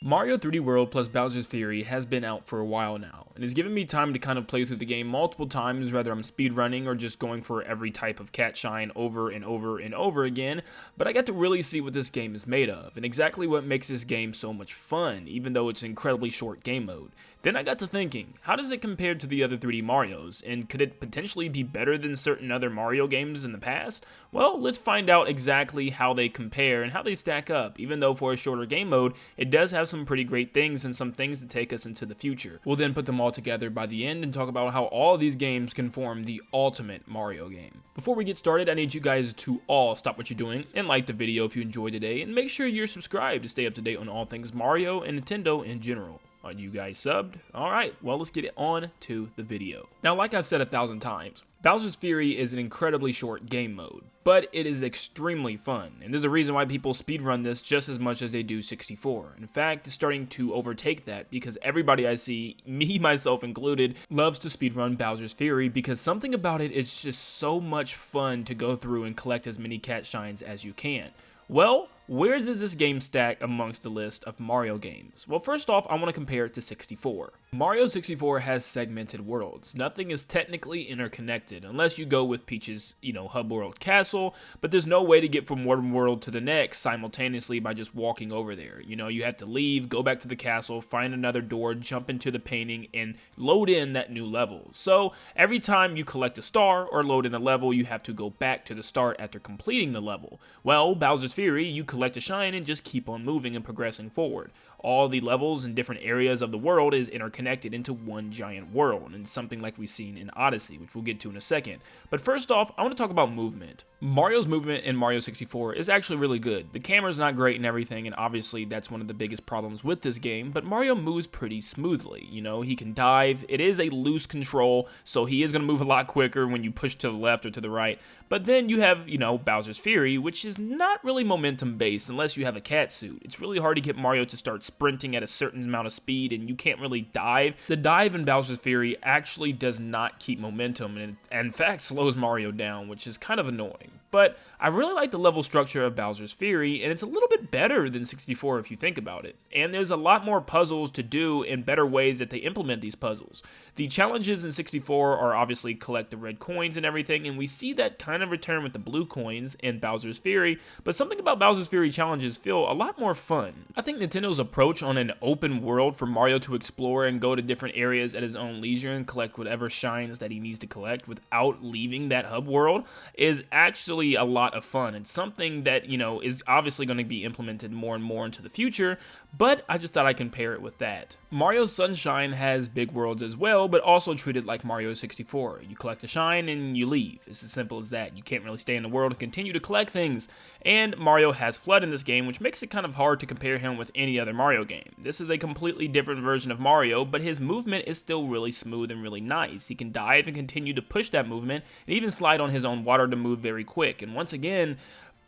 Mario 3D World plus Bowser's Fury has been out for a while now, and has given me time to kind of play through the game multiple times, whether I'm speedrunning or just going for every type of cat shine over and over and over again, but I got to really see what this game is made of, and exactly what makes this game so much fun, even though it's an incredibly short game mode. Then I got to thinking, how does it compare to the other 3D Marios, and could it potentially be better than certain other Mario games in the past? Well, let's find out exactly how they compare and how they stack up, even though for a shorter game mode, it does have some pretty great things and some things to take us into the future. We'll then put them all together by the end and talk about how all of these games can form the ultimate Mario game. Before we get started, I need you guys to all stop what you're doing and like the video if you enjoyed today, and make sure you're subscribed to stay up to date on all things Mario and Nintendo in general. Are you guys subbed? Alright, well let's get on to the video. Now like I've said 1,000 times, Bowser's Fury is an incredibly short game mode, but it is extremely fun, and there's a reason why people speedrun this just as much as they do 64. In fact, it's starting to overtake that because everybody I see, me myself included, loves to speedrun Bowser's Fury because something about it is just so much fun to go through and collect as many cat shines as you can. Well, where does this game stack amongst the list of Mario games? Well, first off, I want to compare it to 64. Mario 64 has segmented worlds. Nothing is technically interconnected, unless you go with Peach's, hub world castle, but there's no way to get from one world to the next simultaneously by just walking over there. You have to leave, go back to the castle, find another door, jump into the painting, and load in that new level. So, every time you collect a star or load in a level, you have to go back to the start after completing the level. Well, Bowser's Fury, you collect a shine and just keep on moving and progressing forward. All the levels in different areas of the world is interconnected into one giant world, and something like we've seen in Odyssey, which we'll get to in a second. But first off, I want to talk about movement. Mario's movement in Mario 64 is actually really good. The camera's not great and everything, and obviously that's one of the biggest problems with this game, but Mario moves pretty smoothly. He can dive. It is a loose control, so he is going to move a lot quicker when you push to the left or to the right. But then you have, Bowser's Fury, which is not really momentum based unless you have a cat suit. It's really hard to get Mario to start sprinting at a certain amount of speed, and you can't really dive. The dive in Bowser's Fury actually does not keep momentum, and in fact slows Mario down, which is kind of annoying. But I really like the level structure of Bowser's Fury, and it's a little bit better than 64 if you think about it. And there's a lot more puzzles to do and better ways that they implement these puzzles. The challenges in 64 are obviously collect the red coins and everything, and we see that kind of return with the blue coins in Bowser's Fury, but something about Bowser's Fury challenges feel a lot more fun. I think Nintendo's approach on an open world for Mario to explore and go to different areas at his own leisure and collect whatever shines that he needs to collect without leaving that hub world is actually a lot of fun. It's something that, is obviously going to be implemented more and more into the future, but I just thought I'd compare it with that. Mario Sunshine has big worlds as well, but also treated like Mario 64. You collect a shine and you leave. It's as simple as that. You can't really stay in the world and continue to collect things. And Mario has FLUDD in this game, which makes it kind of hard to compare him with any other Mario game. This is a completely different version of Mario, but his movement is still really smooth and really nice. He can dive and continue to push that movement, and even slide on his own water to move very quick. And once again,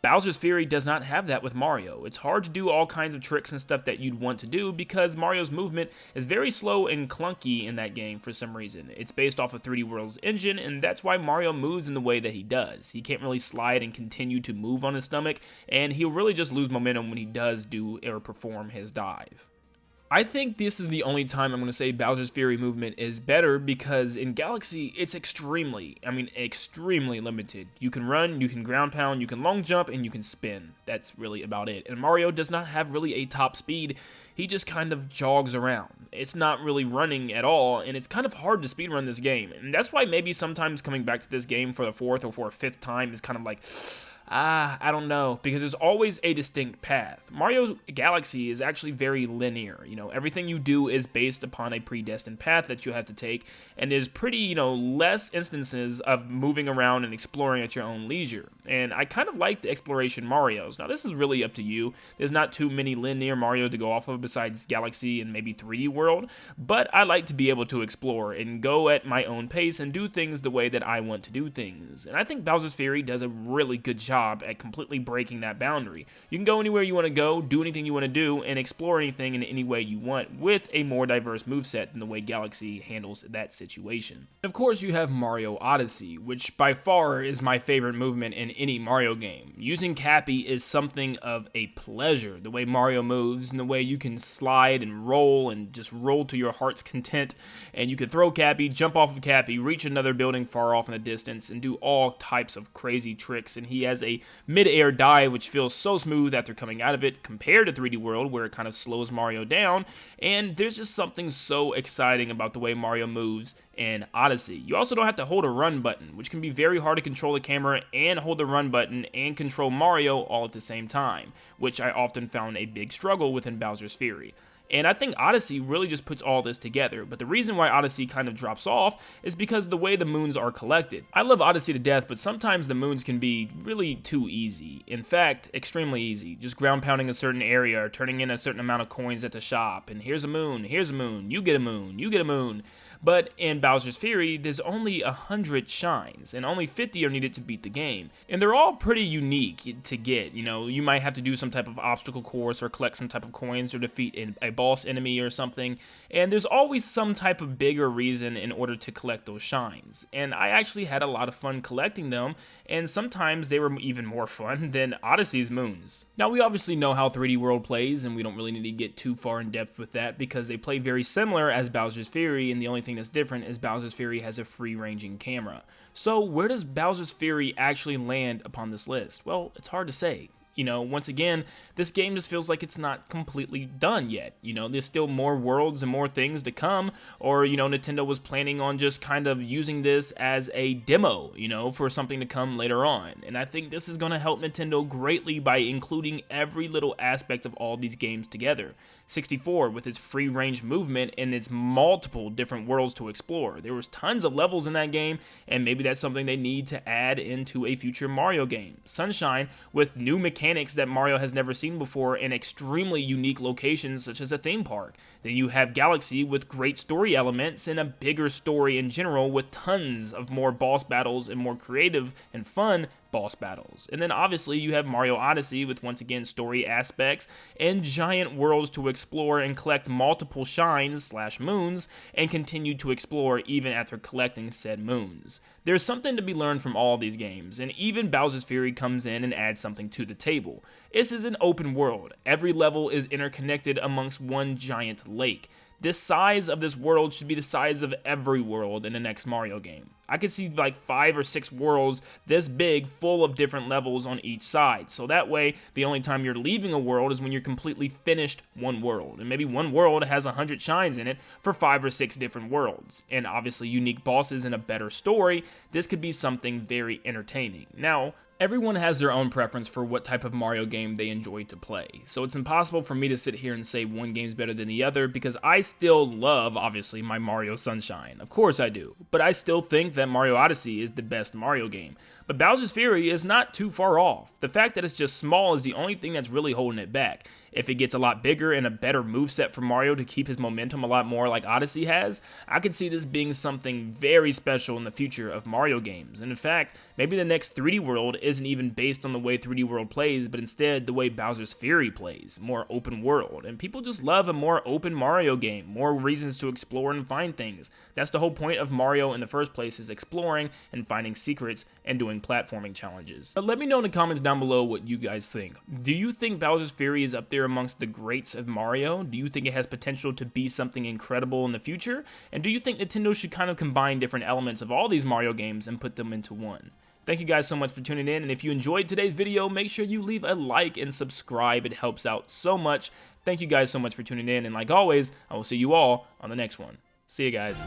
Bowser's Fury does not have that with Mario. It's hard to do all kinds of tricks and stuff that you'd want to do because Mario's movement is very slow and clunky in that game for some reason. It's based off of 3D World's engine, and that's why Mario moves in the way that he does. He can't really slide and continue to move on his stomach, and he'll really just lose momentum when he does do or perform his dive. I think this is the only time I'm going to say Bowser's Fury movement is better because in Galaxy, it's extremely limited. You can run, you can ground pound, you can long jump, and you can spin. That's really about it. And Mario does not have really a top speed. He just kind of jogs around. It's not really running at all, and it's kind of hard to speedrun this game. And that's why maybe sometimes coming back to this game for the 4th or for a 5th time is kind of like, I don't know, because there's always a distinct path. Mario Galaxy is actually very linear. Everything you do is based upon a predestined path that you have to take, and there's pretty, less instances of moving around and exploring at your own leisure. And I kind of like the exploration Marios. Now, this is really up to you. There's not too many linear Marios to go off of besides Galaxy and maybe 3D World, but I like to be able to explore and go at my own pace and do things the way that I want to do things. And I think Bowser's Fury does a really good job job at completely breaking that boundary. You can go anywhere you want to go, do anything you want to do, and explore anything in any way you want with a more diverse moveset than the way Galaxy handles that situation. Of course, you have Mario Odyssey, which by far is my favorite movement in any Mario game. Using Cappy is something of a pleasure. The way Mario moves and the way you can slide and just roll to your heart's content, and you can throw Cappy, jump off of Cappy, reach another building far off in the distance, and do all types of crazy tricks. And he has a mid-air dive which feels so smooth after coming out of it compared to 3D World, where it kind of slows Mario down. And there's just something so exciting about the way Mario moves in Odyssey. You also don't have to hold a run button, which can be very hard to control the camera and hold the run button and control Mario all at the same time, which I often found a big struggle within Bowser's Fury. And I think Odyssey really just puts all this together, but the reason why Odyssey kind of drops off is because of the way the moons are collected. I love Odyssey to death, but sometimes the moons can be really too easy. In fact, extremely easy. Just ground pounding a certain area or turning in a certain amount of coins at the shop, and here's a moon, you get a moon, you get a moon. But in Bowser's Fury, there's only 100 shines, and only 50 are needed to beat the game. And they're all pretty unique to get. You know, you might have to do some type of obstacle course or collect some type of coins or defeat a boss enemy or something. And there's always some type of bigger reason in order to collect those shines. And I actually had a lot of fun collecting them, and sometimes they were even more fun than Odyssey's moons. Now, we obviously know how 3D World plays, and we don't really need to get too far in depth with that because they play very similar as Bowser's Fury, and the only thing that's different is Bowser's Fury has a free-ranging camera. So where does Bowser's Fury actually land upon this list? Well, it's hard to say. You know, once again, this game just feels like it's not completely done yet. You know, there's still more worlds and more things to come, or, you know, Nintendo was planning on just kind of using this as a demo, you know, for something to come later on. And I think this is going to help Nintendo greatly by including every little aspect of all these games together. 64 with its free range movement and its multiple different worlds to explore. There was tons of levels in that game, and maybe that's something they need to add into a future Mario game. Sunshine with new mechanics that Mario has never seen before in extremely unique locations such as a theme park. Then you have Galaxy with great story elements and a bigger story in general with tons of more boss battles and more creative and fun boss battles. And then obviously you have Mario Odyssey with once again story aspects and giant worlds to explore and collect multiple shines / moons and continue to explore even after collecting said moons. There's something to be learned from all of these games, and even Bowser's Fury comes in and adds something to the table. This is an open world. Every level is interconnected amongst one giant lake. This size of this world should be the size of every world in the next Mario game. I could see like 5 or 6 worlds this big full of different levels on each side. So that way, the only time you're leaving a world is when you're completely finished one world. And maybe one world has 100 shines in it for 5 or 6 different worlds. And obviously unique bosses and a better story, this could be something very entertaining. Now, everyone has their own preference for what type of Mario game they enjoy to play, so it's impossible for me to sit here and say one game's better than the other because I still love, obviously, my Mario Sunshine. Of course I do, but I still think that Mario Odyssey is the best Mario game. But Bowser's Fury is not too far off. The fact that it's just small is the only thing that's really holding it back. If it gets a lot bigger and a better moveset for Mario to keep his momentum a lot more like Odyssey has, I could see this being something very special in the future of Mario games. And in fact, maybe the next 3D World isn't even based on the way 3D World plays, but instead the way Bowser's Fury plays, more open world. And people just love a more open Mario game, more reasons to explore and find things. That's the whole point of Mario in the first place, is exploring and finding secrets and doing platforming challenges. But let me know in the comments down below what you guys think. Do you think Bowser's Fury is up there amongst the greats of Mario? Do you think it has potential to be something incredible in the future? And do you think Nintendo should kind of combine different elements of all these Mario games and put them into one? Thank you guys so much for tuning in, and if you enjoyed today's video, make sure you leave a like and subscribe. It helps out so much. Thank you guys so much for tuning in, and like always, I will see you all on the next one. See you guys.